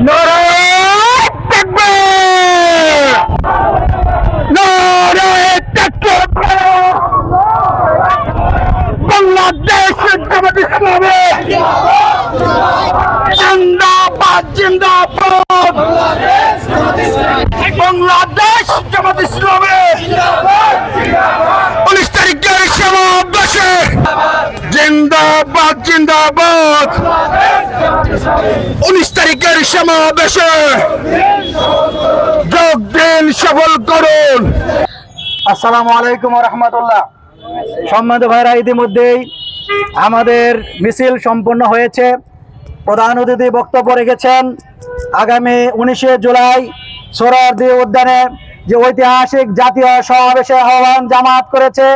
নারায়ে তাকবীর! নারায়ে তাকবীর! বাংলাদেশ জামাত ইসলামী জিন্দাবাদ জিন্দাবাদ! বাংলাদেশ জামাত ইসলামী 19 তারিখের সমাবেশে জিন্দাবাদ জিন্দাবাদ! 19 তারিখের সমাবেশে যোগ দিন, সফল করুন। আসসালামু আলাইকুম ওয়া রাহমাতুল্লাহ। সম্মানিত ভাইরা, ইতিমধ্যেই আমাদের মিছিল সম্পন্ন হয়েছে। প্রধান অতিথি বক্তব্য রেখেছেন আগামী 19শে জুলাই সোহরাওয়ার্দী উদ্যানে যে ঐতিহাসিক জাতীয় সমাবেশে আহ্বান জামাত করেছে।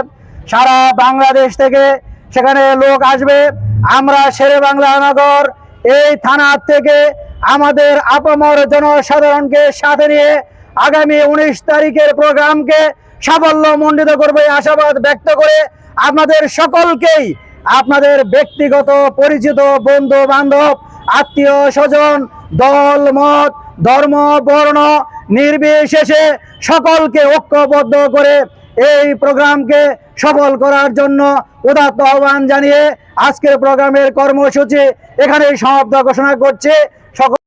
সারা বাংলাদেশ থেকে সেখানে লোক আসবে। আমরা শেরে বাংলা নগর এই থানা থেকে আমাদের আপামর জনসাধারণকে সাথে নিয়ে আগামী 19 তারিখের প্রোগ্রামকে সাফল্যমণ্ডিত করবে আশাবাদ ব্যক্ত করে আপনাদের সকলকেই আপনাদের ব্যক্তিগত পরিচিত বন্ধু বান্ধব আত্মীয় স্বজন দল মত ধর্ম বর্ণ নির্বিশেষে সকলকে ঐক্যবদ্ধ করে এই প্রোগ্রামকে সফল করার জন্য উদাত্ত আহ্বান জানিয়ে আজকের প্রোগ্রামের কর্মসূচি এখানেই সমাপ্ত ঘোষণা করছে। সকল